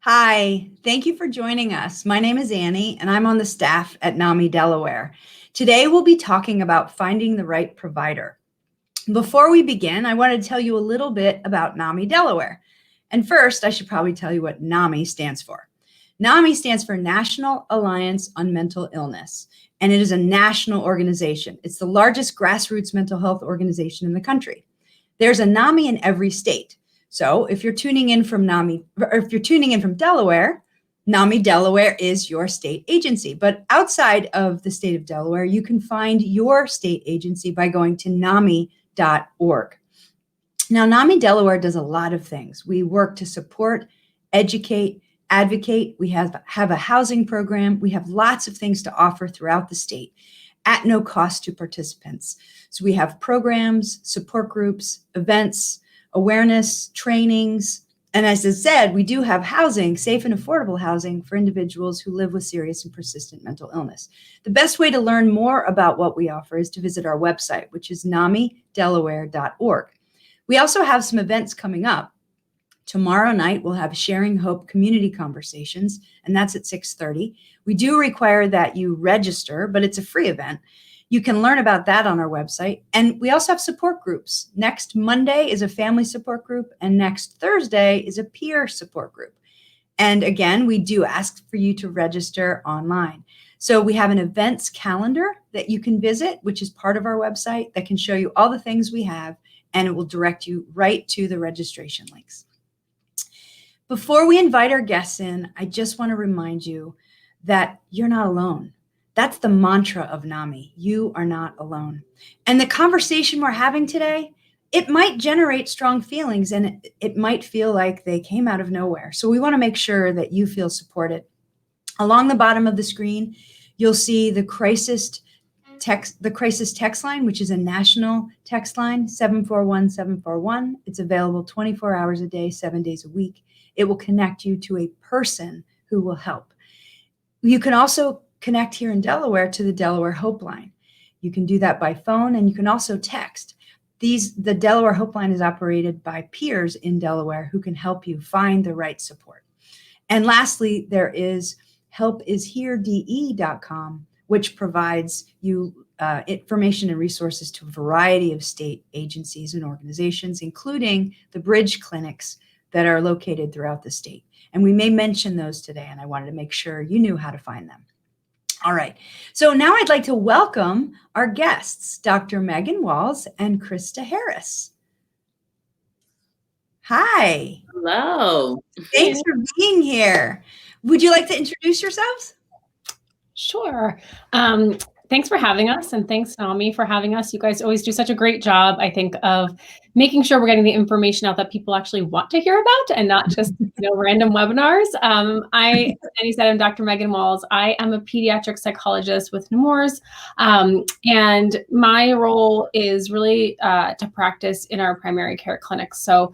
Hi, thank you for joining us. My name is Annie, and I'm on the staff at NAMI, Delaware. Today, we'll be talking about finding the right provider. Before we begin, I want to tell you a little bit about NAMI, Delaware. And first, I should probably tell you what NAMI stands for. NAMI stands for National Alliance on Mental Illness, and it is a national organization. It's the largest grassroots mental health organization in the country. There's a NAMI in every state. So if you're tuning in from Delaware, NAMI Delaware is your state agency. But outside of the state of Delaware, you can find your state agency by going to NAMI.org. Now, NAMI Delaware does a lot of things. We work to support, educate, advocate. We have a housing program. We have lots of things to offer throughout the state at no cost to participants. So we have programs, support groups, events, awareness, trainings, and as I said, we do have housing, safe and affordable housing for individuals who live with serious and persistent mental illness. The best way to learn more about what we offer is to visit our website, which is namidelaware.org. We also have some events coming up. Tomorrow night, we'll have Sharing Hope community conversations, and that's at 6:30. We do require that you register, but it's a free event. You can learn about that on our website. And we also have support groups. Next Monday is a family support group, and next Thursday is a peer support group. And again, we do ask for you to register online. So we have an events calendar that you can visit, which is part of our website that can show you all the things we have, and it will direct you right to the registration links. Before we invite our guests in, I just want to remind you that you're not alone. That's the mantra of NAMI. You are not alone. And the conversation we're having today, it might generate strong feelings and it might feel like they came out of nowhere. So we want to make sure that you feel supported. Along the bottom of the screen, you'll see the crisis text line, which is a national text line, 741-741. It's available 24 hours a day, 7 days a week. It will connect you to a person who will help. You can also connect here in Delaware to the Delaware Hope Line. You can do that by phone, and you can also text. The Delaware Hope Line is operated by peers in Delaware who can help you find the right support. And lastly, there is helpisherede.com, which provides you information and resources to a variety of state agencies and organizations, including the bridge clinics that are located throughout the state. And we may mention those today, and I wanted to make sure you knew how to find them. All right, so now I'd like to welcome our guests, Dr. Megan Walls and Krista Harris. Hi. Hello. Thanks for being here. Would you like to introduce yourselves? Sure. Thanks for having us, and thanks, NAMI, for having us. You guys always do such a great job, I think, of making sure we're getting the information out that people actually want to hear about and not just random webinars. As Annie said, I'm Dr. Megan Walls. I am a pediatric psychologist with Nemours, and my role is really to practice in our primary care clinics. So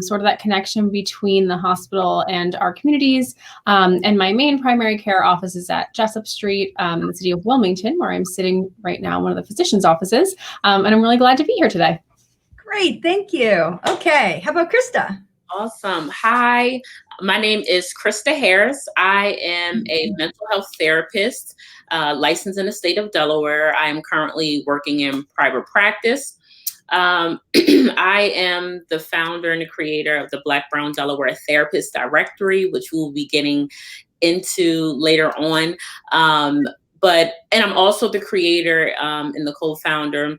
sort of that connection between the hospital and our communities. And my main primary care office is at Jessup Street in the city of Wilmington, where I'm sitting right now in one of the physician's offices. And I'm really glad to be here today. Great, thank you. Okay, how about Krista? Awesome. Hi, my name is Krista Harris. I am a mental health therapist licensed in the state of Delaware. I am currently working in private practice. I am the founder and the creator of the Black Brown Delaware Therapist Directory, which we'll be getting into later on. And I'm also the creator and the co-founder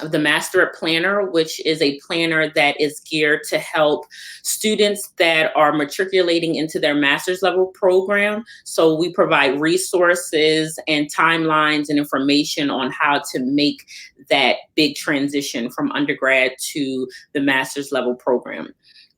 of the Master It Planner, which is a planner that is geared to help students that are matriculating into their master's level program. So we provide resources and timelines and information on how to make that big transition from undergrad to the master's level program.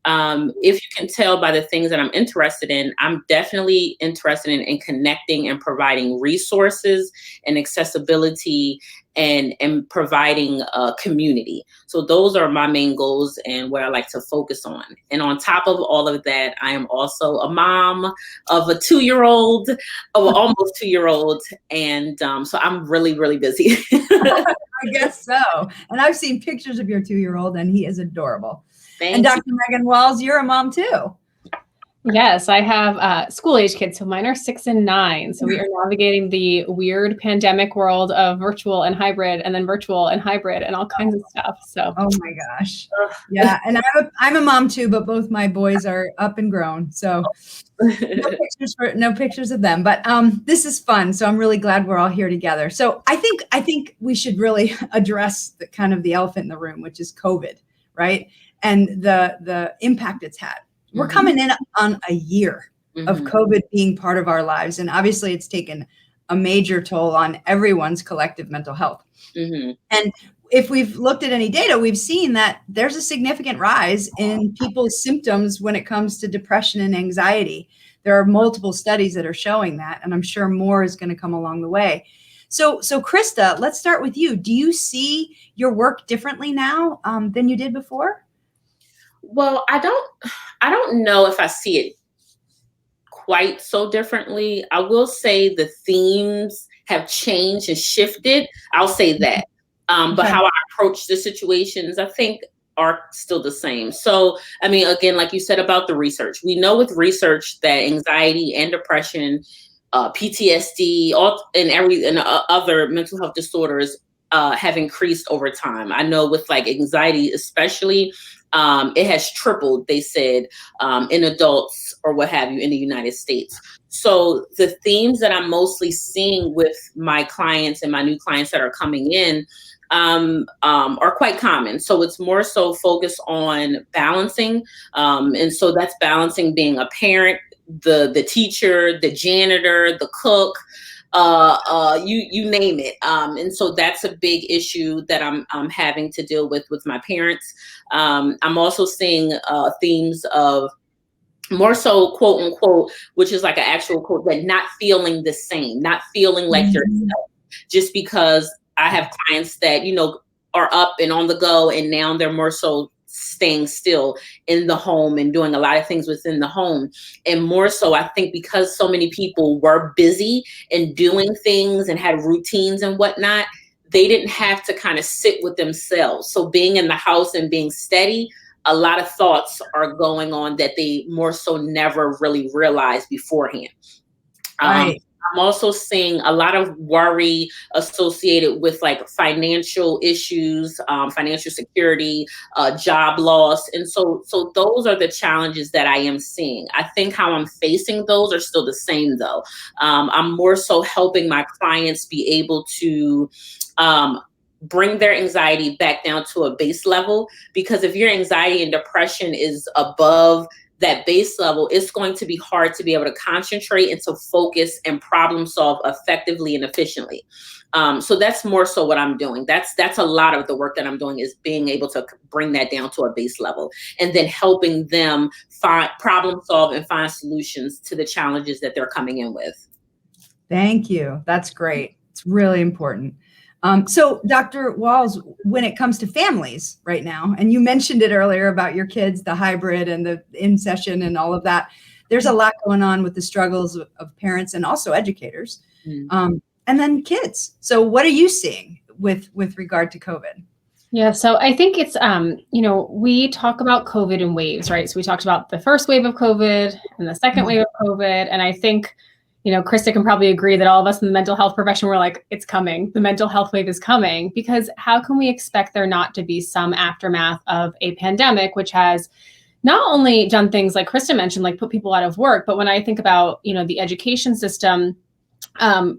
If you can tell by the things that I'm interested in, I'm definitely interested in connecting and providing resources and accessibility and providing a community. So those are my main goals and what I like to focus on. And on top of all of that, I am also a mom of a 2-year-old, almost 2-year-old. And so I'm really, really busy. I guess so. And I've seen pictures of your 2-year-old and he is adorable. Thank and Dr. you. Megan Walls, you're a mom too. Yes, I have school age kids. So mine are 6 and 9. So we are navigating the weird pandemic world of virtual and hybrid, and then virtual and hybrid and all kinds of stuff. So Oh my gosh. Yeah. And I'm a mom too, but both my boys are up and grown. So no pictures of them, but this is fun. So I'm really glad we're all here together. So I think we should really address the kind of the elephant in the room, which is COVID, right? And the impact it's had. We're coming in on a year of COVID being part of our lives. And obviously it's taken a major toll on everyone's collective mental health. And if we've looked at any data, we've seen that there's a significant rise in people's symptoms when it comes to depression and anxiety. There are multiple studies that are showing that, and I'm sure more is going to come along the way. So Krista, let's start with you. Do you see your work differently now than you did before? Well, I don't know if I see it quite so differently. I will say the themes have changed and shifted. I'll say that. But how I approach the situations, I think, are still the same. So, I mean, again, like you said about the research, we know with research that anxiety and depression, PTSD, and other mental health disorders have increased over time. I know with like anxiety, especially, it has tripled, they said, in adults or what have you in the United States. So the themes that I'm mostly seeing with my clients and my new clients that are coming in are quite common. So it's more so focused on balancing. And so that's balancing being a parent, the teacher, the janitor, the cook, you name it. And so that's a big issue that I'm having to deal with my parents. I'm also seeing themes of more so quote unquote, which is like an actual quote, that not feeling the same, not feeling like yourself, just because I have clients that, are up and on the go, and now they're more so staying still in the home and doing a lot of things within the home. And more so, I think because so many people were busy and doing things and had routines and whatnot, they didn't have to kind of sit with themselves. So being in the house and being steady, a lot of thoughts are going on that they more so never really realized beforehand. Right. I'm also seeing a lot of worry associated with like financial issues, financial security, job loss. And so those are the challenges that I am seeing. I think how I'm facing those are still the same though. I'm more so helping my clients be able to bring their anxiety back down to a base level, because if your anxiety and depression is above that base level, it's going to be hard to be able to concentrate and to focus and problem solve effectively and efficiently. So that's more so what I'm doing. That's a lot of the work that I'm doing, is being able to bring that down to a base level and then helping them problem solve and find solutions to the challenges that they're coming in with. Thank you. That's great. It's really important. So Dr. Walls, when it comes to families right now, and you mentioned it earlier about your kids, the hybrid and the in session and all of that, there's a lot going on with the struggles of parents and also educators, and then kids. So what are you seeing with regard to COVID? Yeah, so I think it's, we talk about COVID in waves, right? So we talked about the first wave of COVID and the second wave of COVID. And I think, Krista can probably agree that all of us in the mental health profession were like, it's coming. The mental health wave is coming, because how can we expect there not to be some aftermath of a pandemic, which has not only done things like Krista mentioned, like put people out of work, but when I think about, the education system,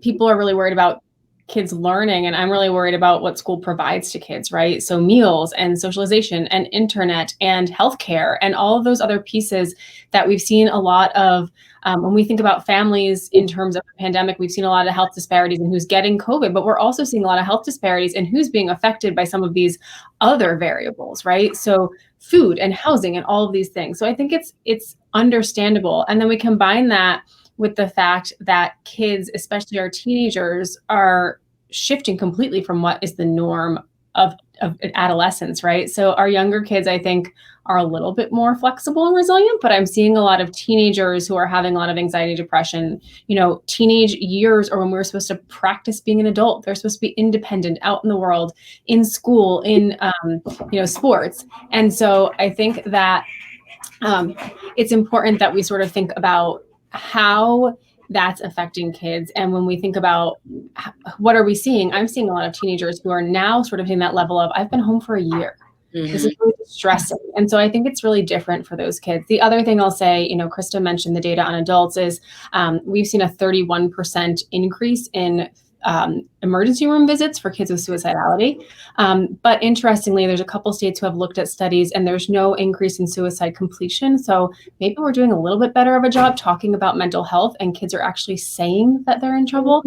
people are really worried about kids learning, and I'm really worried about what school provides to kids, right? So meals and socialization and internet and healthcare and all of those other pieces that we've seen a lot of. When we think about families in terms of the pandemic, we've seen a lot of health disparities in who's getting COVID, but we're also seeing a lot of health disparities in who's being affected by some of these other variables, right? So food and housing and all of these things. So I think it's understandable. And then we combine that with the fact that kids, especially our teenagers, are shifting completely from what is the norm of adolescence, right? So our younger kids, I think, are a little bit more flexible and resilient, but I'm seeing a lot of teenagers who are having a lot of anxiety, depression. Teenage years are when we're supposed to practice being an adult. They're supposed to be independent, out in the world, in school, in sports. And so I think that it's important that we sort of think about how that's affecting kids. And when we think about what are we seeing, I'm seeing a lot of teenagers who are now sort of in that level of, I've been home for a year. This is really distressing. And so I think it's really different for those kids. The other thing I'll say, Krista mentioned the data on adults is we've seen a 31% increase in emergency room visits for kids with suicidality. But interestingly, there's a couple states who have looked at studies and there's no increase in suicide completion. So maybe we're doing a little bit better of a job talking about mental health and kids are actually saying that they're in trouble.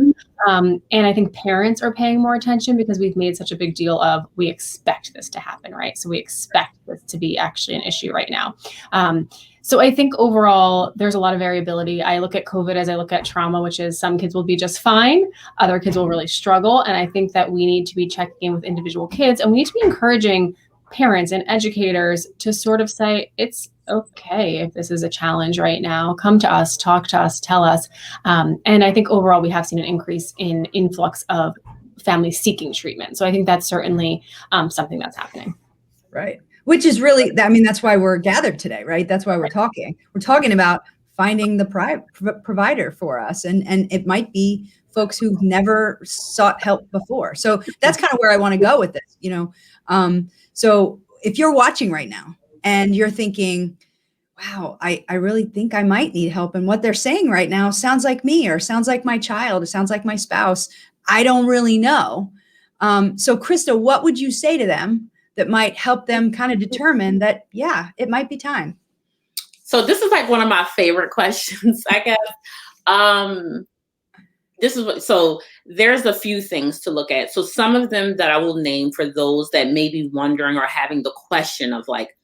And I think parents are paying more attention because we've made such a big deal of, we expect this to happen, right? So we expect this to be actually an issue right now. So I think overall, there's a lot of variability. I look at COVID as I look at trauma, which is some kids will be just fine. Other kids will really struggle. And I think that we need to be checking in with individual kids and we need to be encouraging parents and educators to sort of say, it's okay if this is a challenge right now, come to us, talk to us, tell us. And I think overall, we have seen an increase in influx of families seeking treatment. So I think that's certainly something that's happening. Right. Which is really, that's why we're gathered today, right? That's why we're talking. We're talking about finding the provider for us. And it might be folks who've never sought help before. So that's kind of where I want to go with this, So if you're watching right now and you're thinking, wow, I really think I might need help. And what they're saying right now sounds like me, or sounds like my child, or sounds like my spouse. I don't really know. So Krista, what would you say to them that might help them kind of determine that, yeah, it might be time? So this is like one of my favorite questions, I guess. So there's a few things to look at. So some of them that I will name for those that may be wondering or having the question of like,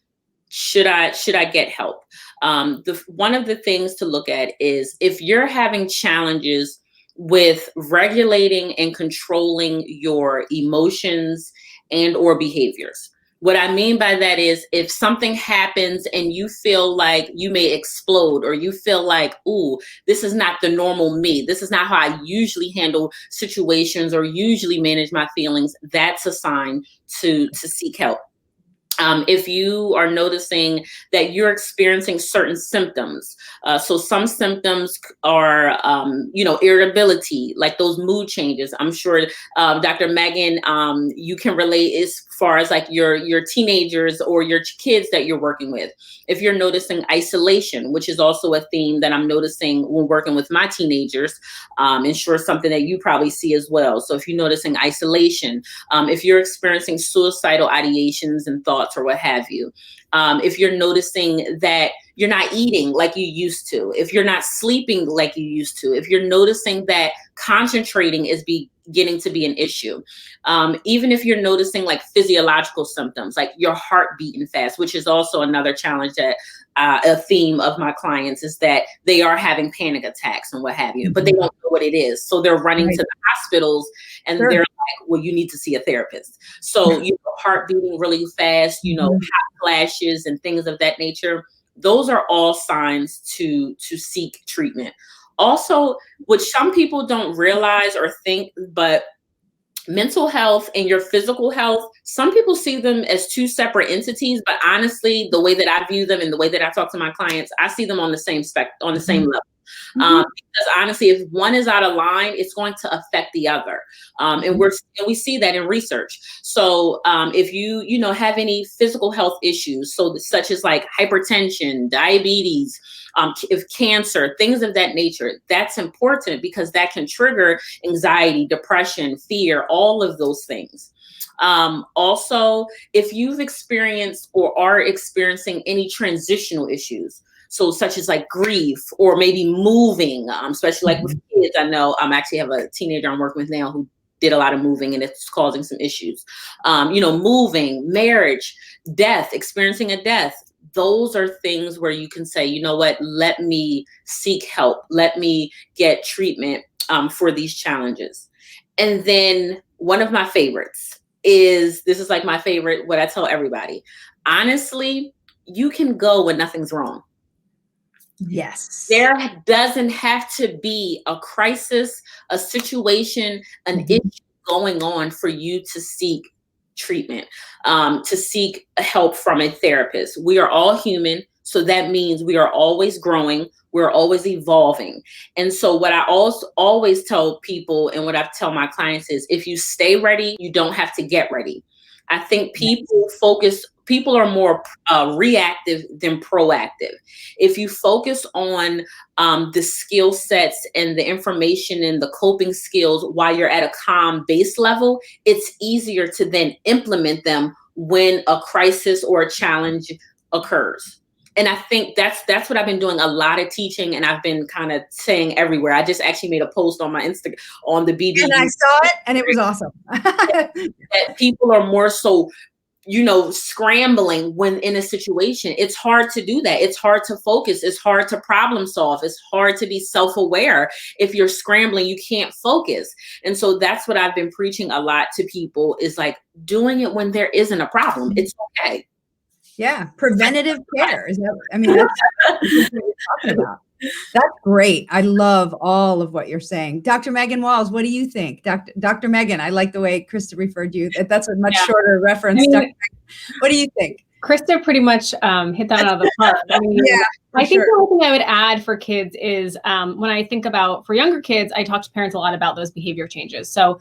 should I get help? One of the things to look at is if you're having challenges with regulating and controlling your emotions and or behaviors. What I mean by that is if something happens and you feel like you may explode, or you feel like, ooh, this is not the normal me. This is not how I usually handle situations or usually manage my feelings. That's a sign to seek help. If you are noticing that you're experiencing certain symptoms, so some symptoms are, irritability, like those mood changes. I'm sure, Dr. Megan, you can relate as far as like your teenagers or your kids that you're working with. If you're noticing isolation, which is also a theme that I'm noticing when working with my teenagers, and sure something that you probably see as well. So if you're noticing isolation, if you're experiencing suicidal ideations and thoughts or what have you, if you're noticing that you're not eating like you used to, if you're not sleeping like you used to, if you're noticing that concentrating is beginning to be an issue, even if you're noticing like physiological symptoms, like your heart beating fast, which is also another challenge that a theme of my clients is that they are having panic attacks and what have you, but they don't know what it is. So they're running to the hospitals and they're like, well, you need to see a therapist. So, heart beating really fast, hot flashes and things of that nature. Those are all signs to seek treatment. Also, which some people don't realize or think, but mental health and your physical health, some people see them as two separate entities, but honestly, the way that I view them and the way that I talk to my clients, I see them on the same on the same level. Because honestly, if one is out of line, it's going to affect the other. And we see that in research. So if you have any physical health issues, so such as like hypertension, diabetes, if cancer, things of that nature, that's important because that can trigger anxiety, depression, fear, all of those things. Also, if you've experienced or are experiencing any transitional issues, so such as like grief or maybe moving, especially like with kids. I know I actually have a teenager I'm working with now who did a lot of moving and it's causing some issues. Moving, marriage, death, experiencing a death. Those are things where you can say, you know what, let me seek help. Let me get treatment for these challenges. And then one of my favorites this is like my favorite, what I tell everybody. Honestly, you can go when nothing's wrong. Yes. There doesn't have to be a crisis, a situation, an issue going on for you to seek treatment, to seek help from a therapist. We are all human. So that means we are always growing. We're always evolving. And so what I also always tell people and what I tell my clients is, if you stay ready, you don't have to get ready. I think people are more reactive than proactive. If you focus on the skill sets and the information and the coping skills while you're at a calm base level, it's easier to then implement them when a crisis or a challenge occurs. And I think that's what I've been doing a lot of teaching, and I've been kind of saying everywhere. I just actually made a post on my Instagram on the BB. And I saw it, and it was awesome. That people are more so, scrambling when in a situation. It's hard to do that. It's hard to focus. It's hard to problem solve. It's hard to be self-aware. If you're scrambling, you can't focus. And so that's what I've been preaching a lot to people, is like doing it when there isn't a problem. It's okay. Yeah, preventative care. That's what you're talking about. That's great. I love all of what you're saying. Dr. Megan Walls, what do you think? Dr. Megan, I like the way Krista referred to you. That's a much shorter reference. What do you think? Krista pretty much hit that out of the park. I think the only thing I would add for kids is when I think about for younger kids, I talk to parents a lot about those behavior changes. So,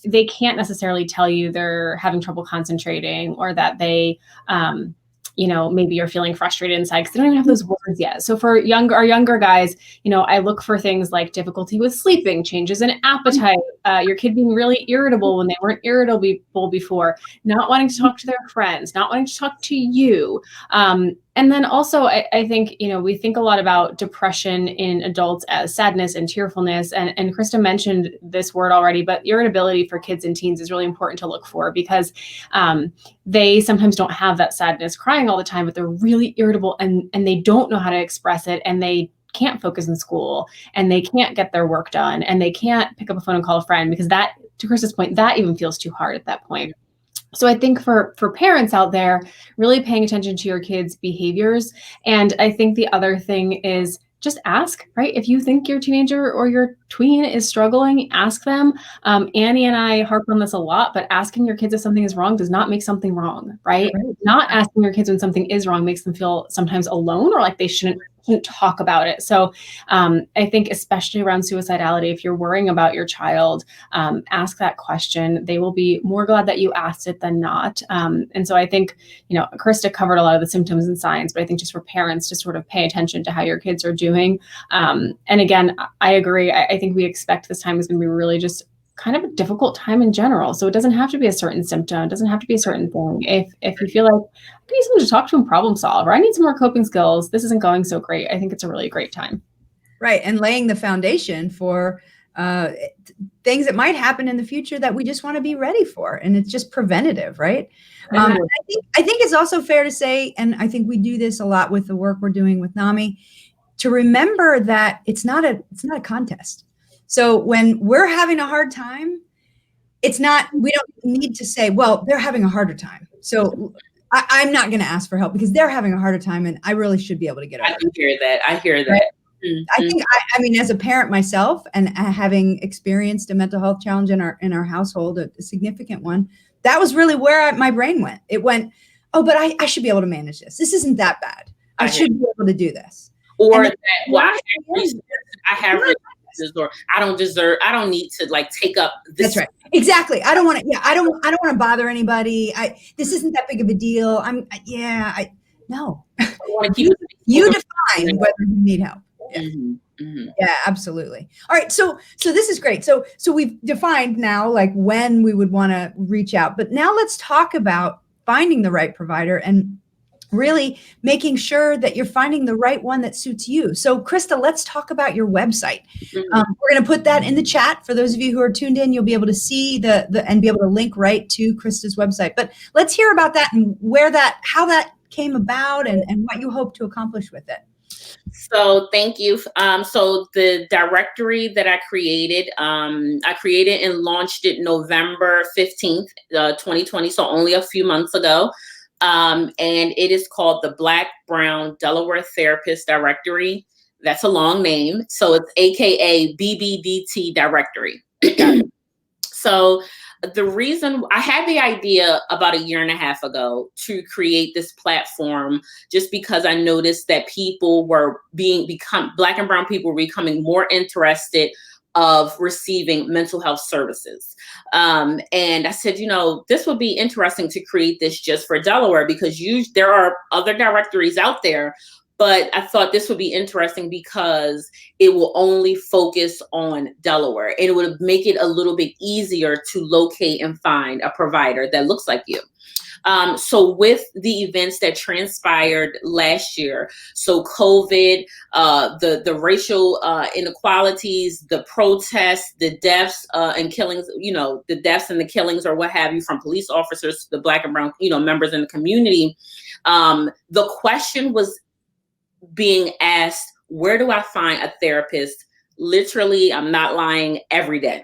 they can't necessarily tell you they're having trouble concentrating, or that they, maybe you're feeling frustrated inside because they don't even have those words yet. So for our younger guys, I look for things like difficulty with sleeping, changes in appetite, your kid being really irritable when they weren't irritable before, not wanting to talk to their friends, not wanting to talk to you. And then also, I think, we think a lot about depression in adults as sadness and tearfulness. And Krista mentioned this word already, but irritability for kids and teens is really important to look for, because they sometimes don't have that sadness crying all the time, but they're really irritable and they don't know how to express it, and they can't focus in school, and they can't get their work done, and they can't pick up a phone and call a friend, because that, to Krista's point, that even feels too hard at that point. So I think for parents out there, really paying attention to your kids' behaviors. And I think the other thing is just ask, right? If you think your teenager or your tween is struggling, ask them. Annie and I harp on this a lot, but asking your kids if something is wrong does not make something wrong, right? Not asking your kids when something is wrong makes them feel sometimes alone, or like they shouldn't talk about it. So I think especially around suicidality, if you're worrying about your child, ask that question. They will be more glad that you asked it than not. And so I think, Krista covered a lot of the symptoms and signs, but I think just for parents to sort of pay attention to how your kids are doing. And again, I agree. I think we expect this time is going to be really just kind of a difficult time in general. So it doesn't have to be a certain symptom. It doesn't have to be a certain thing. If you feel like I need someone to talk to and problem solve, or I need some more coping skills, this isn't going so great, I think it's a really great time. Right. And laying the foundation for things that might happen in the future that we just want to be ready for. And it's just preventative, right? I think it's also fair to say, and I think we do this a lot with the work we're doing with NAMI, to remember that it's not a contest. So when we're having a hard time, we don't need to say, well, they're having a harder time, so I'm not going to ask for help because they're having a harder time and I really should be able to get over it. I hear that. Right? Mm-hmm. I think, I mean, as a parent myself, and having experienced a mental health challenge in our household, a significant one, that was really where my brain went. It went, oh, but I should be able to manage this. This isn't that bad. I should be able to do this. Or that, well, I have resources, or I don't need to like take up this. That's right. Exactly. I don't want to, I don't want to bother anybody. This isn't that big of a deal. No. I want to keep you define whether you need help. Yeah. Mm-hmm. Mm-hmm. Yeah, absolutely. All right. So this is great. So we've defined now like when we would want to reach out, but now let's talk about finding the right provider and really making sure that you're finding the right one that suits you. So Krista, let's talk about your website. Mm-hmm. We're going to put that in the chat. For those of you who are tuned in, you'll be able to see and be able to link right to Krista's website. But let's hear about that and how that came about and what you hope to accomplish with it. So thank you. So the directory that I created and launched it November 15th, 2020. So only a few months ago. And it is called the Black, Brown, Delaware Therapist Directory. That's a long name. So it's AKA BBDT Directory. So The reason I had the idea about a year and a half ago to create this platform, just because I noticed that people were Black and brown people were becoming more interested of receiving mental health services. And I said, this would be interesting to create this just for Delaware, because there are other directories out there, but I thought this would be interesting because it will only focus on Delaware, and it would make it a little bit easier to locate and find a provider that looks like you. So with the events that transpired last year, so COVID, the racial inequalities, the protests, the deaths and killings, the deaths and the killings or what have you from police officers to the Black and brown, members in the community, the question was being asked, where do I find a therapist? Literally, I'm not lying, every day.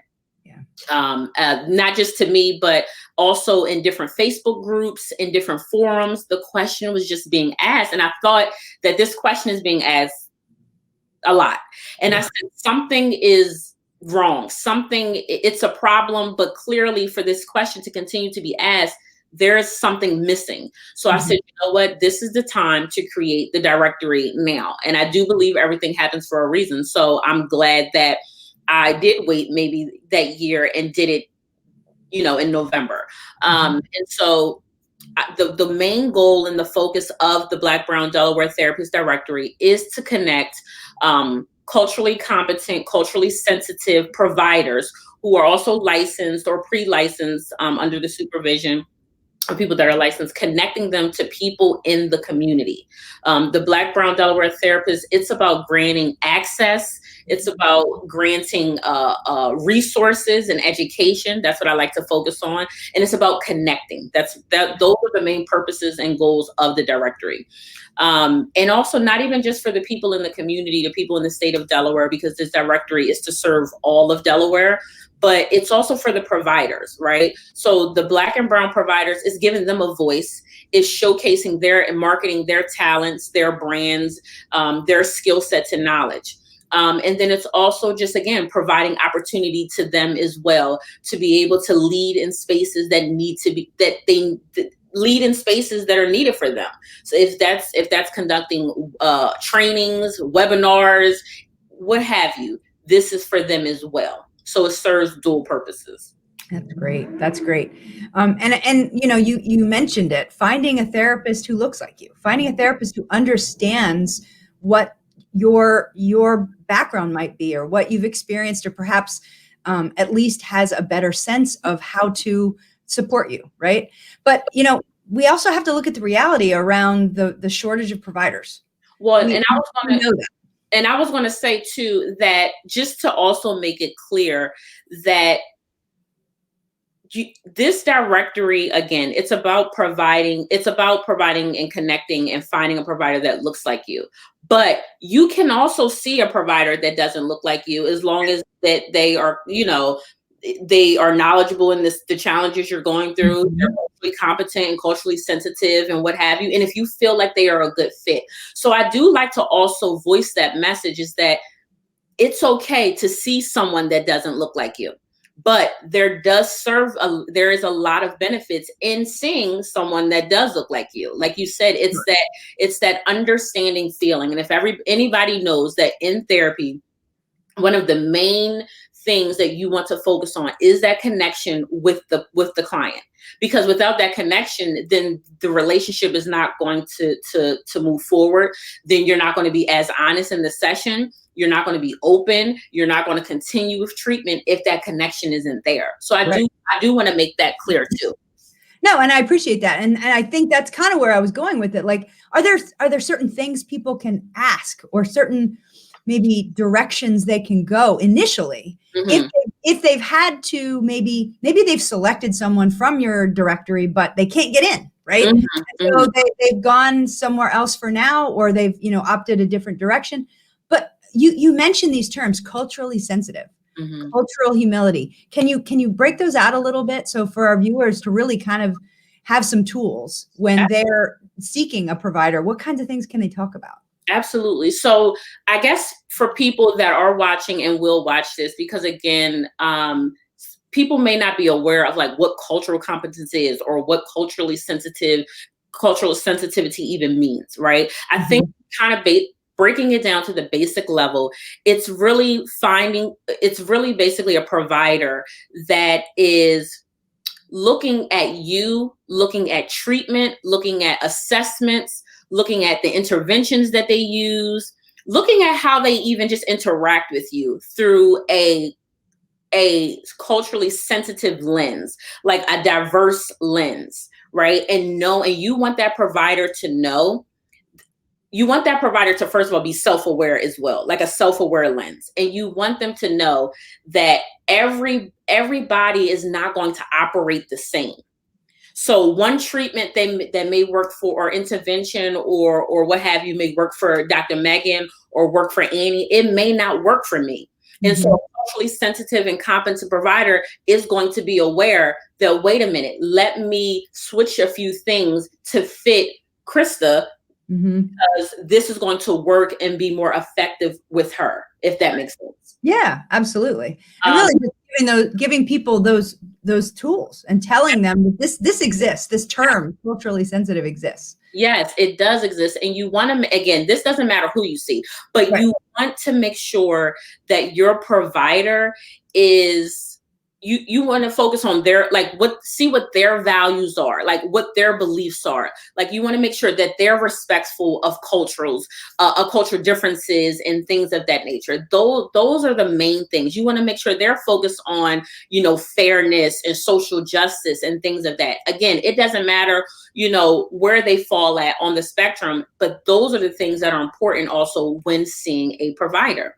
Not just to me, but also in different Facebook groups, in different forums, the question was just being asked. And I thought that this question is being asked a lot. And I said, something is wrong. It's a problem, but clearly for this question to continue to be asked, there is something missing. So I said, you know what, this is the time to create the directory now. And I do believe everything happens for a reason. So I'm glad that I did wait maybe that year and did it, in November. And so the main goal and the focus of the Black, Brown, Delaware Therapist Directory is to connect culturally competent, culturally sensitive providers who are also licensed or pre-licensed under the supervision of people that are licensed, connecting them to people in the community. The Black, Brown, Delaware Therapist, it's about granting access. It's about granting resources and education. That's what I like to focus on. And it's about connecting. Those are the main purposes and goals of the directory. And also not even just for the people in the community, the people in the state of Delaware, because this directory is to serve all of Delaware, but it's also for the providers, right? So the Black and brown providers is giving them a voice, is showcasing and marketing their talents, their brands, their skill sets and knowledge. And then it's also just, again, providing opportunity to them as well to be able to lead in spaces that lead in spaces that are needed for them. So if that's conducting trainings, webinars, what have you, this is for them as well. So it serves dual purposes. That's great. That's great. And you mentioned it, finding a therapist who looks like you, finding a therapist who understands what your background might be, or what you've experienced, or perhaps at least has a better sense of how to support you, right? But we also have to look at the reality around the shortage of providers. Well, and I was going to say too, that just to also make it clear that this directory, again, it's about providing and connecting and finding a provider that looks like you. But you can also see a provider that doesn't look like you, as long as that they are, they are knowledgeable in the challenges you're going through. They're culturally competent and culturally sensitive and what have you. And if you feel like they are a good fit. So I do like to also voice that message, is that it's okay to see someone that doesn't look like you. But there is a lot of benefits in seeing someone that does look like you. Like you said, it's that understanding feeling. And if anybody knows that in therapy, one of the main things that you want to focus on is that connection with the client, because without that connection, then the relationship is not going to move forward. Then you're not going to be as honest in the session. You're not going to be open. You're not going to continue with treatment if that connection isn't there. So I do want to make that clear too. No, and I appreciate that. And I think that's kind of where I was going with it. Like, are there certain things people can ask, or certain maybe directions they can go initially, if they've had to, maybe they've selected someone from your directory, but they can't get in, right? So they've gone somewhere else for now, or they've opted a different direction. But you mentioned these terms, culturally sensitive, cultural humility. Can you break those out a little bit, so for our viewers to really kind of have some tools when they're seeking a provider? What kinds of things can they talk about? Absolutely. So I guess for people that are watching and will watch this, because again, people may not be aware of like what cultural competence is or what cultural sensitivity even means, right? I think kind of breaking it down to the basic level, it's really basically a provider that is looking at you, looking at treatment, looking at assessments, looking at the interventions that they use, looking at how they even just interact with you through a culturally sensitive lens, like a diverse lens, right? And you want that provider to know, you want that provider to, first of all, be self-aware as well, like a self-aware lens. And you want them to know that everybody is not going to operate the same. So one treatment that may work for, or intervention or what have you, may work for Dr. Megan or work for Annie. It may not work for me. And so a culturally sensitive and competent provider is going to be aware that, wait a minute, let me switch a few things to fit Krista, because this is going to work and be more effective with her, if that makes sense. Yeah, absolutely. And really giving people those tools and telling them that this exists, this term culturally sensitive exists. Yes, it does exist. And you want to, again, this doesn't matter who you see, but you want to make sure that your provider is, you want to focus on their, like, see what their values are, like what their beliefs are. Like, you want to make sure that they're respectful of cultural differences and things of that nature. Those are the main things. You want to make sure they're focused on, fairness and social justice and things of that. Again, it doesn't matter, where they fall at on the spectrum, but those are the things that are important also when seeing a provider.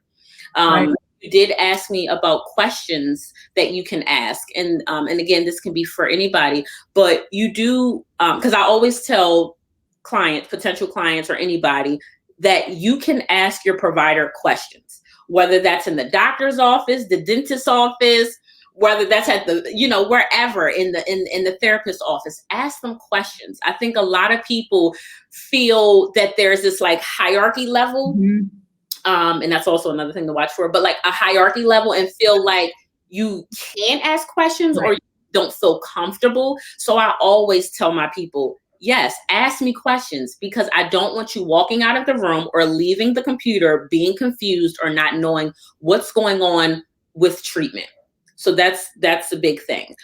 You did ask me about questions that you can ask. And again, this can be for anybody, but you do, because I always tell potential clients or anybody, that you can ask your provider questions, whether that's in the doctor's office, the dentist's office, whether that's at the, wherever in the therapist's office. Ask them questions. I think a lot of people feel that there's this like hierarchy level. And that's also another thing to watch for, but like a hierarchy level, and feel like you can't ask questions or you don't feel comfortable. So I always tell my people, yes, ask me questions, because I don't want you walking out of the room or leaving the computer being confused or not knowing what's going on with treatment. So that's the big thing.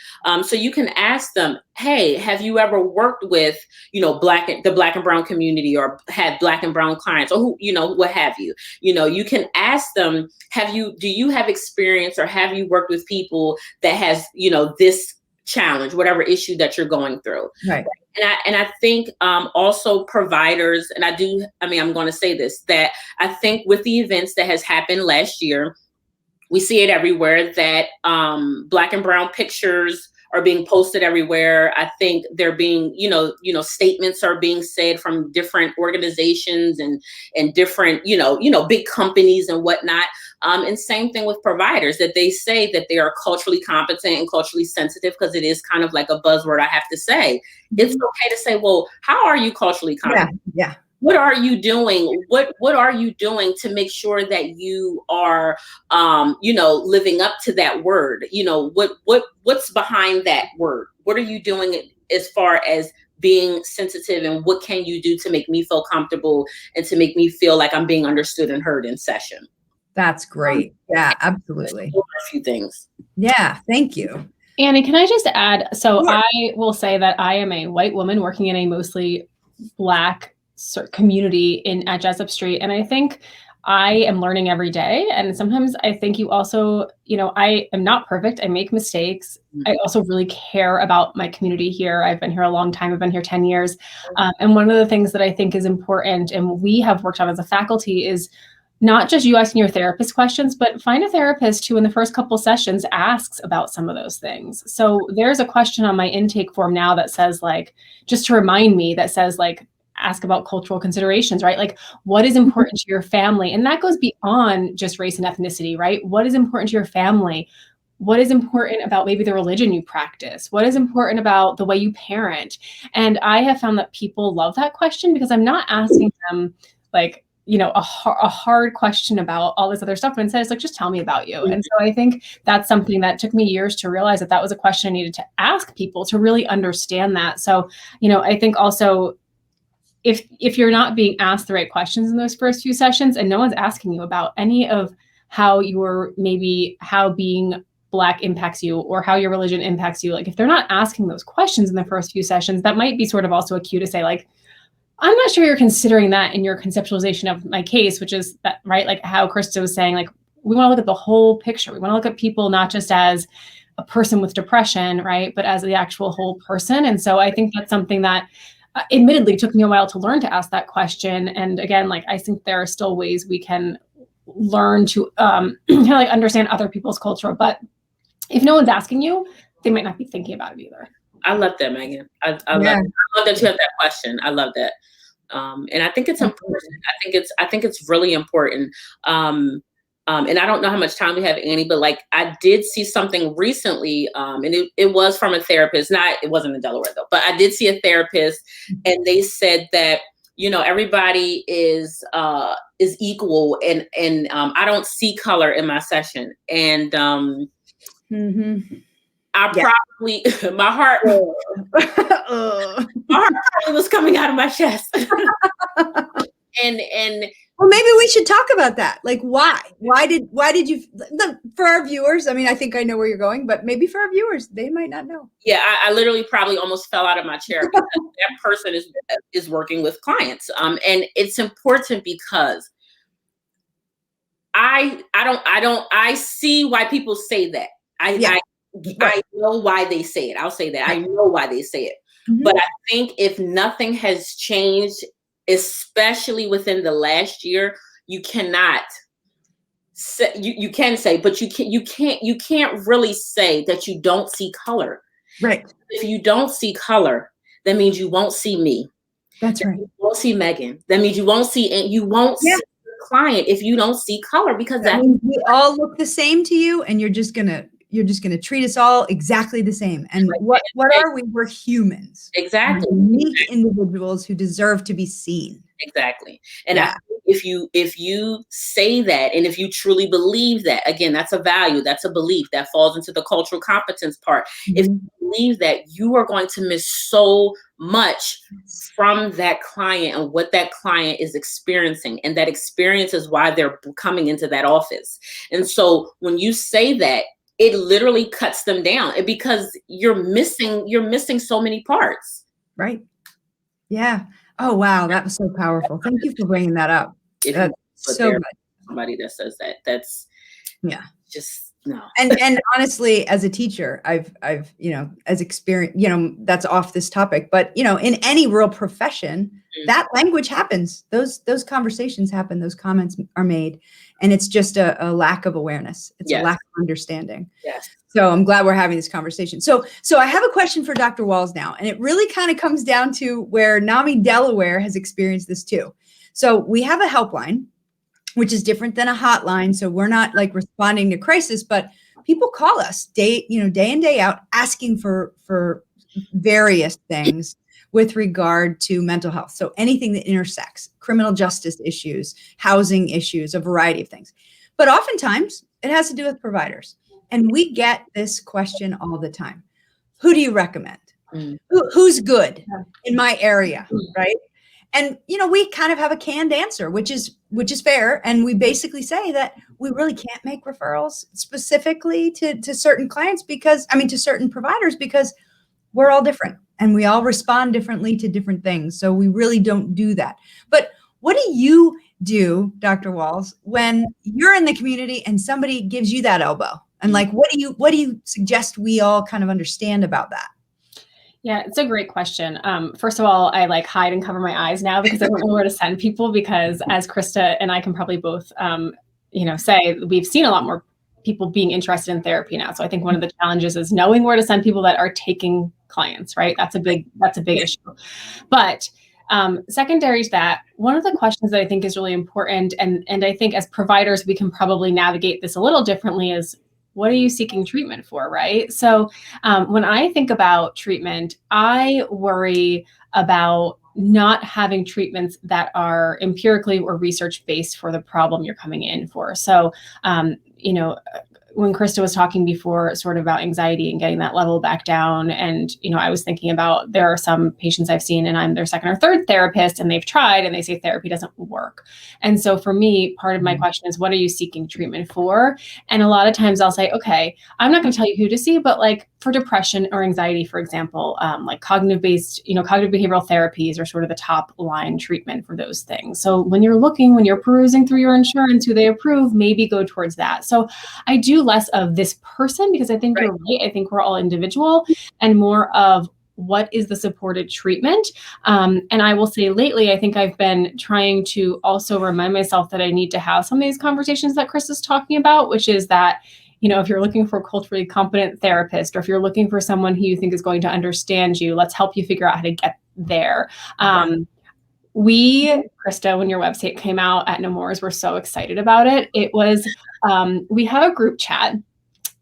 So you can ask them, hey, have you ever worked with, the Black and Brown community, or had Black and Brown clients, or who, what have you? You can ask them, do you have experience, or have you worked with people that has, this challenge, whatever issue that you're going through? Right. And I think also providers, and I'm going to say this, that I think with the events that has happened last year, we see it everywhere, that Black and Brown pictures are being posted everywhere. I think they're being, statements are being said from different organizations and different, big companies and whatnot. And same thing with providers, that they say that they are culturally competent and culturally sensitive, because it is kind of like a buzzword, I have to say. It's okay to say, well, how are you culturally competent? Yeah. What are you doing? What are you doing to make sure that you are, living up to that word? What's behind that word? What are you doing as far as being sensitive, and what can you do to make me feel comfortable and to make me feel like I'm being understood and heard in session? That's great. Yeah, absolutely. Those are a few things. Yeah, thank you. Annie, can I just add? So Sure. I will say that I am a white woman working in a mostly Black community at Jessup Street. And I think I am learning every day. And sometimes I think you also, I am not perfect. I make mistakes. I also really care about my community here. I've been here a long time. I've been here 10 years. And one of the things that I think is important, and we have worked on as a faculty, is not just you asking your therapist questions, but find a therapist who in the first couple sessions asks about some of those things. So there's a question on my intake form now that says, like, just to remind me, that says, like, ask about cultural considerations, right? Like, what is important to your family? And that goes beyond just race and ethnicity, right? What is important to your family? What is important about maybe the religion you practice? What is important about the way you parent? And I have found that people love that question, because I'm not asking them, like, a hard question about all this other stuff, but instead it's like, just tell me about you. And so I think that's something that took me years to realize that was a question I needed to ask people to really understand that. So, I think also, if you're not being asked the right questions in those first few sessions, and no one's asking you about any of how being Black impacts you or how your religion impacts you, like if they're not asking those questions in the first few sessions, that might be sort of also a cue to say, like, I'm not sure you're considering that in your conceptualization of my case, which is that, right? Like how Krista was saying, like, we want to look at the whole picture. We want to look at people not just as a person with depression, right, but as the actual whole person. And so I think that's something that admittedly took me a while to learn to ask that question. And again, like, I think there are still ways we can learn to kind of like understand other people's culture. But if no one's asking you, they might not be thinking about it either. I love that, Megan. I love that you have that question. I love that. And I think it's important. I think it's really important. And I don't know how much time we have, Annie, but like I did see something recently, and it was from a therapist. It wasn't in Delaware though, but I did see a therapist, and they said that everybody is equal, and I don't see color in my session, and probably my heart probably was coming out of my chest, and. Well, maybe we should talk about that. Like, why did you, for our viewers, I mean, I think I know where you're going, but maybe for our viewers, they might not know. Yeah, I literally probably almost fell out of my chair because that person is working with clients. And it's important because I see why people say that. I know why they say it. I'll say that. I know why they say it. Mm-hmm. But I think if nothing has changed, especially within the last year, you cannot say, you can say, but you can't really say that you don't see color. Right. If you don't see color, that means you won't see me. That's right. You won't see Megan. That means you won't see the client if you don't see color, because that means we all look the same to you, and you're just gonna treat us all exactly the same. And what are we? We're humans. Exactly. We're unique individuals who deserve to be seen. Exactly. And I think if you say that, and if you truly believe that, again, that's a value, that's a belief that falls into the cultural competence part. Mm-hmm. If you believe that, you are going to miss so much from that client and what that client is experiencing. And that experience is why they're coming into that office. And so when you say that, it literally cuts them down, because you're missing so many parts. Right. Yeah. Oh, wow. That was so powerful. Thank you for bringing that up. That's so good. Somebody that says that, that's just no. And honestly, as a teacher, I've as experience, that's off this topic, but in any real profession, that language happens. Those conversations happen. Those comments are made, and it's just a lack of awareness. It's a lack of understanding. Yes. So I'm glad we're having this conversation. So I have a question for Dr. Walls now, and it really kind of comes down to where NAMI Delaware has experienced this too. So we have a helpline, which is different than a hotline. So we're not like responding to crisis, but people call us day in, day out, asking for various things with regard to mental health. So anything that intersects criminal justice issues, housing issues, a variety of things. But oftentimes it has to do with providers. And we get this question all the time. Who do you recommend? Who's good in my area, right? And, we kind of have a canned answer, which is fair. And we basically say that we really can't make referrals specifically to certain clients to certain providers, because we're all different and we all respond differently to different things. So we really don't do that. But what do you do, Dr. Walls, when you're in the community and somebody gives you that elbow? And like, what do you suggest we all kind of understand about that? Yeah, it's a great question. First of all, I like hide and cover my eyes now because I don't know where to send people, because as Krista and I can probably both, say, we've seen a lot more people being interested in therapy now. So I think one of the challenges is knowing where to send people that are taking clients, right? That's a big issue. But secondary to that, one of the questions that I think is really important, and I think as providers, we can probably navigate this a little differently, is what are you seeking treatment for, right? So when I think about treatment, I worry about not having treatments that are empirically or research based for the problem you're coming in for. So, you know, when Krista was talking before sort of about anxiety and getting that level back down. And, you know, I was thinking about, there are some patients I've seen and I'm their second or third therapist and they've tried and they say therapy doesn't work. And so for me, part of my question is, what are you seeking treatment for? And a lot of times I'll say, okay, I'm not going to tell you who to see, but like for depression or anxiety, for example, like cognitive behavioral therapies are sort of the top line treatment for those things. So when you're perusing through your insurance, who they approve, maybe go towards that. So I do less of this person, because I think you're right. I think we're all individual, and more of what is the supported treatment. And I will say lately, I think I've been trying to also remind myself that I need to have some of these conversations that Chris is talking about, which is that, you know, if you're looking for a culturally competent therapist, or if you're looking for someone who you think is going to understand you, let's help you figure out how to get there. Krista, when your website came out at Nemours, we're so excited about it. It was, we have a group chat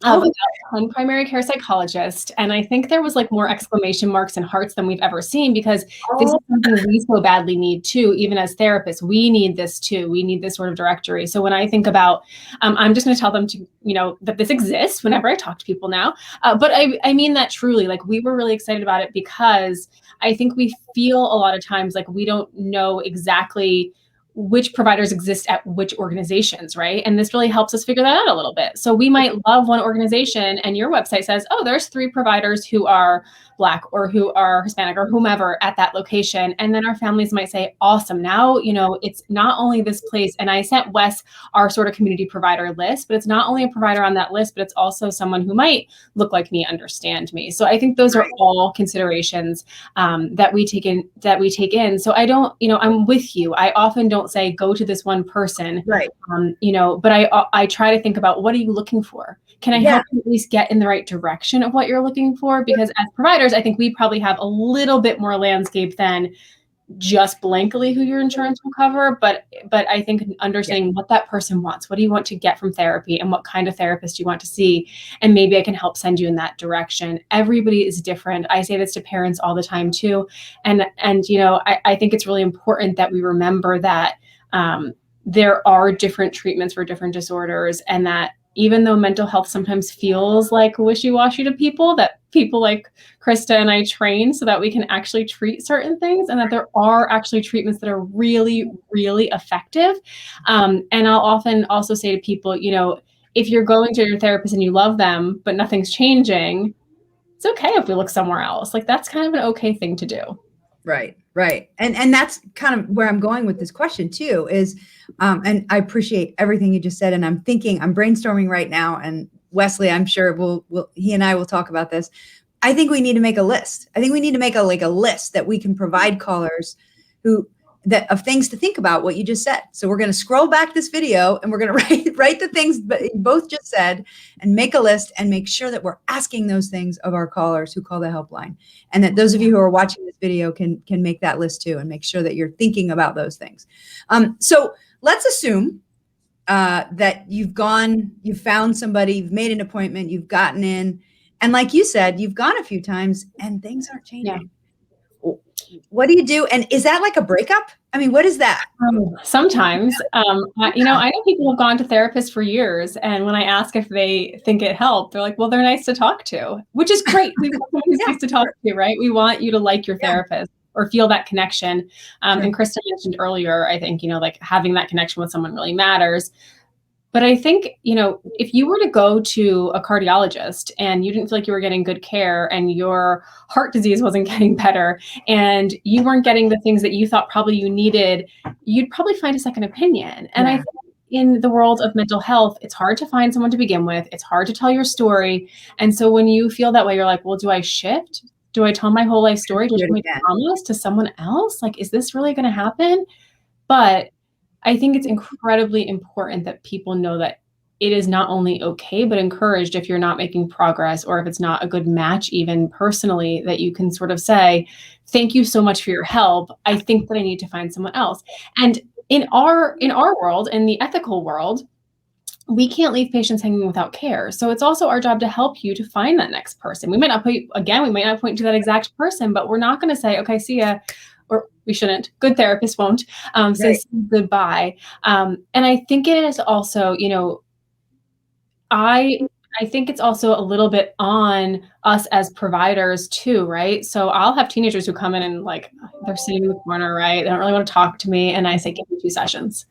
of about 10 primary care psychologists. And I think there was like more exclamation marks and hearts than we've ever seen, because this is something we so badly need too, even as therapists. We need this too. We need this sort of directory. So when I think about, I'm just going to tell them to, you know, that this exists whenever I talk to people now. But I mean that truly, like we were really excited about it, because I think we feel a lot of times like we don't know exactly which providers exist at which organizations, right? And this really helps us figure that out a little bit. So we might love one organization and your website says, oh, there's 3 providers who are Black or who are Hispanic or whomever at that location. And then our families might say, awesome, now, you know, it's not only this place. And I sent Wes our sort of community provider list, but it's not only a provider on that list, but it's also someone who might look like me, understand me. So I think those are all considerations that we take in. So I don't, you know, I'm with you. I often don't say go to this one person, you know, but I try to think about, what are you looking for? Can I help you at least get in the right direction of what you're looking for? Because as providers, I think we probably have a little bit more landscape than just blankly who your insurance will cover. But I think understanding what that person wants, what do you want to get from therapy, and what kind of therapist you want to see, and maybe I can help send you in that direction. Everybody is different. I say this to parents all the time too. And you know, I think it's really important that we remember that there are different treatments for different disorders, and that even though mental health sometimes feels like wishy-washy to people, that people like Krista and I train so that we can actually treat certain things, and that there are actually treatments that are really, really effective. And I'll often also say to people, you know, if you're going to your therapist and you love them, but nothing's changing, it's okay if we look somewhere else. Like that's kind of an okay thing to do. Right. And that's kind of where I'm going with this question too, is, and I appreciate everything you just said. And I'm brainstorming right now, and Wesley, I'm sure he and I will talk about this. I think we need to make a list. I think we need to make a list that we can provide callers of things to think about what you just said. So we're going to scroll back this video and we're going to write the things you both just said, and make a list and make sure that we're asking those things of our callers who call the helpline. And that those of you who are watching this video can make that list too, and make sure that you're thinking about those things. So let's assume that you've found somebody, you've made an appointment, you've gotten in, and like you said, you've gone a few times and things aren't changing. Yeah. What do you do? And is that like a breakup? I mean, what is that? Sometimes, you know, I know people have gone to therapists for years, and when I ask if they think it helped, they're like, well, they're nice to talk to, which is great. We want someone who's nice to talk to, right? We want you to like your therapist or feel that connection. And Krista mentioned earlier, I think, you know, like having that connection with someone really matters. But I think, you know, if you were to go to a cardiologist and you didn't feel like you were getting good care, and your heart disease wasn't getting better, and you weren't getting the things that you thought probably you needed, you'd probably find a second opinion. And I think in the world of mental health, it's hard to find someone to begin with. It's hard to tell your story. And so when you feel that way, you're like, well, do I shift? Do I tell my whole life story? Do I tell my promise to someone else? Like, is this really going to happen? But I think it's incredibly important that people know that it is not only okay, but encouraged if you're not making progress, or if it's not a good match, even personally, that you can sort of say, thank you so much for your help. I think that I need to find someone else. And in our world, in the ethical world, we can't leave patients hanging without care. So it's also our job to help you to find that next person. We might not point to that exact person, but we're not going to say, okay, see ya. Or we shouldn't, good therapists won't say goodbye. And I think it is also, I think it's also a little bit on us as providers too, right? So I'll have teenagers who come in and like, they're sitting in the corner, right? They don't really want to talk to me. And I say, give me 2 sessions.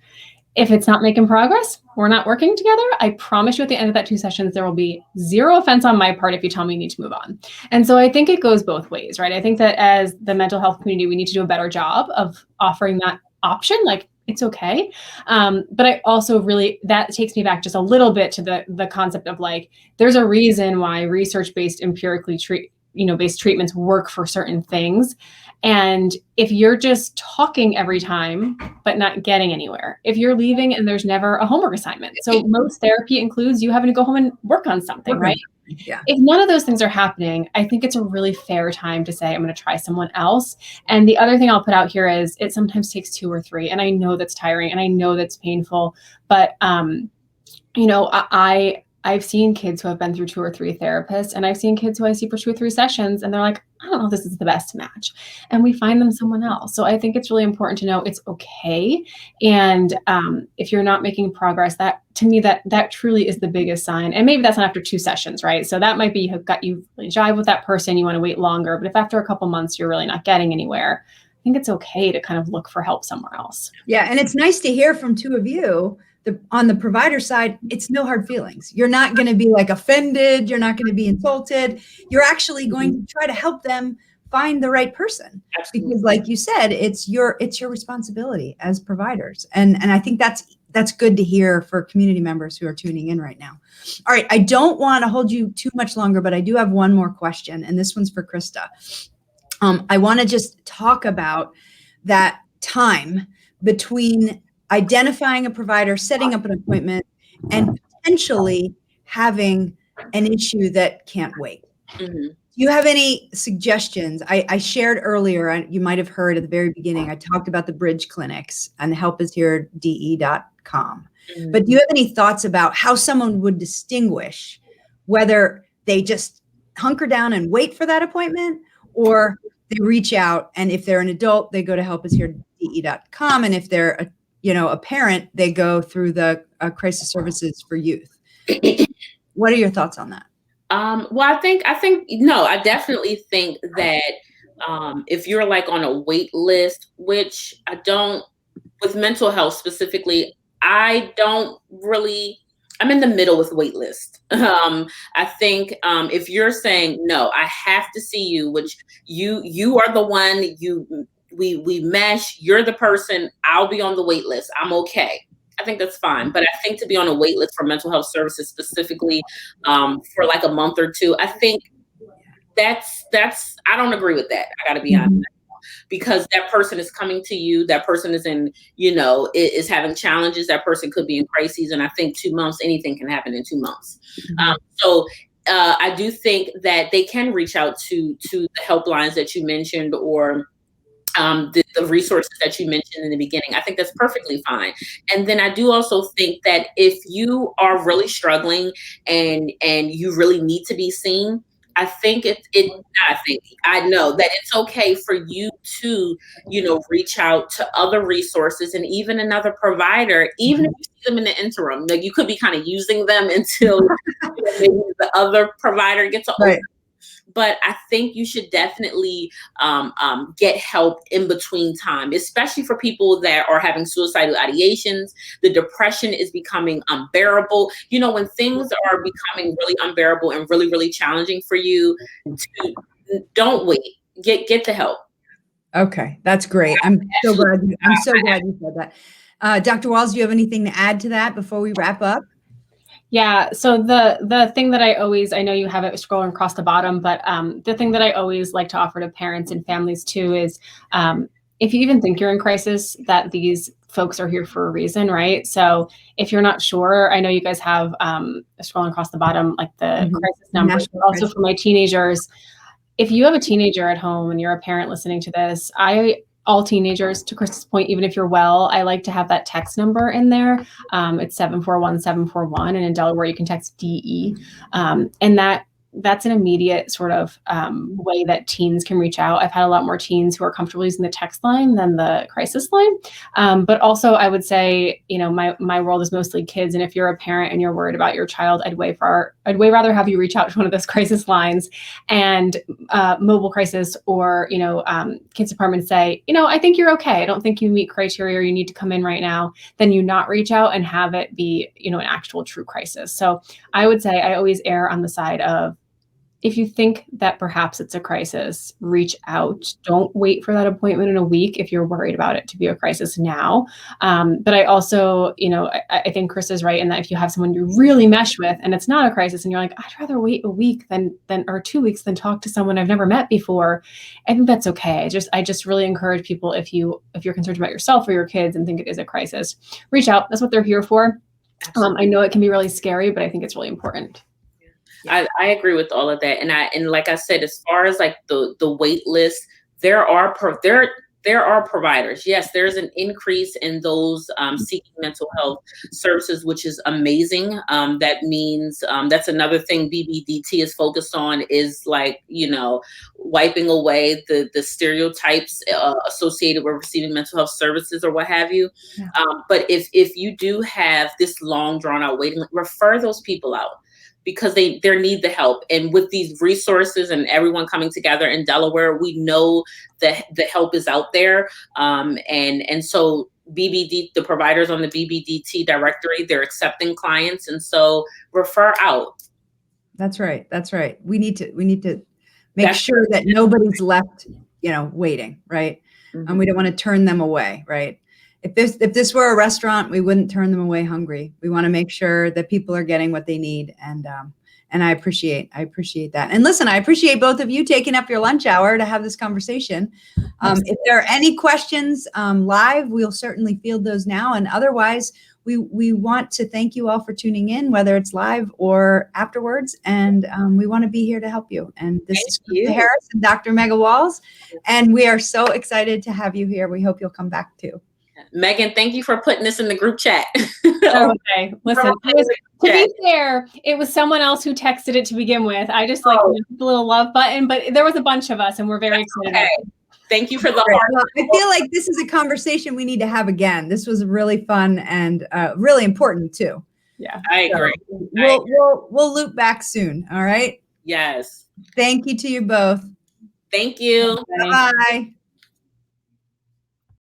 If it's not making progress, we're not working together. I promise you at the end of that 2 sessions, there will be zero offense on my part if you tell me you need to move on. And so I think it goes both ways, right? I think that as the mental health community, we need to do a better job of offering that option. Like, it's okay. But I also really, that takes me back just a little bit to the concept of like, there's a reason why research-based empirically based treatments work for certain things. And if you're just talking every time, but not getting anywhere, if you're leaving and there's never a homework assignment. So most therapy includes you having to go home and work on something, right? Yeah. If none of those things are happening, I think it's a really fair time to say, I'm going to try someone else. And the other thing I'll put out here is it sometimes takes 2 or 3. And I know that's tiring and I know that's painful, but, I've seen kids who have been through 2 or 3 therapists, and I've seen kids who I see for 2 or 3 sessions, and they're like, I don't know if this is the best match. And we find them someone else. So I think it's really important to know it's okay. And if you're not making progress, that to me, that truly is the biggest sign. And maybe that's not after 2 sessions, right? So that might be you really jive with that person, you want to wait longer. But if after a couple months, you're really not getting anywhere, I think it's okay to kind of look for help somewhere else. Yeah. And it's nice to hear from 2 of you. On the provider side, it's no hard feelings. You're not going to be like offended. You're not going to be insulted. You're actually going to try to help them find the right person. Absolutely. Because like you said, it's your responsibility as providers. And I think that's good to hear for community members who are tuning in right now. All right. I don't want to hold you too much longer, but I do have one more question. And this one's for Krista. I want to just talk about that time between identifying a provider, setting up an appointment, and potentially having an issue that can't wait. Mm-hmm. Do you have any suggestions? I shared earlier, you might have heard at the very beginning, I talked about the bridge clinics and helpishere.de.com. Mm-hmm. But do you have any thoughts about how someone would distinguish whether they just hunker down and wait for that appointment, or they reach out, and if they're an adult, they go to helpishere.de.com, and if they're a parent, they go through the crisis services for youth. What are your thoughts on that? Well, I definitely think that if you're like on a wait list, which I don't, with mental health specifically, I'm in the middle with wait list. I think if you're saying, no, I have to see you, which you are the one, we mesh, you're the person, I'll be on the wait list, I'm okay. I think that's fine. But I think to be on a wait list for mental health services specifically for like a month or 2, I think that's I don't agree with that. I gotta be honest. Because that person is coming to you, that person is is having challenges, that person could be in crises. And I think 2 months, anything can happen in 2 months. So I do think that they can reach out to the helplines that you mentioned, or the resources that you mentioned in the beginning. I think that's perfectly fine. And then I do also think that if you are really struggling and you really need to be seen, I know that it's okay for you to, reach out to other resources and even another provider, even if you see them in the interim. Like, you could be kind of using them until maybe the other provider gets open. But I think you should definitely get help in between time, especially for people that are having suicidal ideations. The depression is becoming unbearable. When things are becoming really unbearable and really, really challenging for you, don't wait. Get the help. Okay, that's great. I'm so glad you said that. Dr. Walls, do you have anything to add to that before we wrap up? Yeah. So the thing that I know you have it scrolling across the bottom, but the thing that I always like to offer to parents and families too is if you even think you're in crisis, that these folks are here for a reason, right? So if you're not sure, I know you guys have scrolling across the bottom, like the crisis numbers, but also for my teenagers. If you have a teenager at home and you're a parent listening to this, all teenagers, to Krista's point, even if you're well, I like to have that text number in there. It's 741-741. And in Delaware, you can text DE. And that that's an immediate sort of way that teens can reach out. I've had a lot more teens who are comfortable using the text line than the crisis line. But also I would say, my world is mostly kids. And if you're a parent and you're worried about your child, I'd way rather have you reach out to one of those crisis lines, and mobile crisis or, kids department say, I think you're okay. I don't think you meet criteria or you need to come in right now. Then you not reach out and have it be, an actual true crisis. So I would say I always err on the side of, if you think that perhaps it's a crisis, reach out. Don't wait for that appointment in a week if you're worried about it to be a crisis now. But I also, I think Chris is right in that if you have someone you really mesh with and it's not a crisis and you're like, I'd rather wait a week or 2 weeks than talk to someone I've never met before, I think that's okay. I just really encourage people, if you're concerned about yourself or your kids and think it is a crisis, reach out. That's what they're here for. I know it can be really scary, but I think it's really important. I agree with all of that. And like I said, as far as like the wait list, there are providers. Yes, there's an increase in those seeking mental health services, which is amazing. That means that's another thing BBDT is focused on, is like, wiping away the stereotypes associated with receiving mental health services or what have you. Yeah. But if you do have this long drawn out waiting, refer those people out, because they need the help. And with these resources and everyone coming together in Delaware, we know that the help is out there. And so the providers on the BBDT directory, they're accepting clients. And so refer out. That's right. That's right. We need to make sure that nobody's left, waiting, right? Mm-hmm. And we don't want to turn them away, right? If this were a restaurant, we wouldn't turn them away hungry. We want to make sure that people are getting what they need. And I appreciate that. And listen, I appreciate both of you taking up your lunch hour to have this conversation. If there are any questions live, we'll certainly field those now. And otherwise, we want to thank you all for tuning in, whether it's live or afterwards. And we want to be here to help you. And this is Krista Harris and Dr. Mega Walls. And we are so excited to have you here. We hope you'll come back too. Megan, thank you for putting this in the group chat. Okay, listen, to be fair, it was someone else who texted it to begin with. I just the little love button, but there was a bunch of us and we're very excited. Okay. Thank you for the heart. Well, I feel like this is a conversation we need to have again. This was really fun and really important too. Yeah, I agree. We'll loop back soon. All right. Yes. Thank you to you both. Thank you. Bye.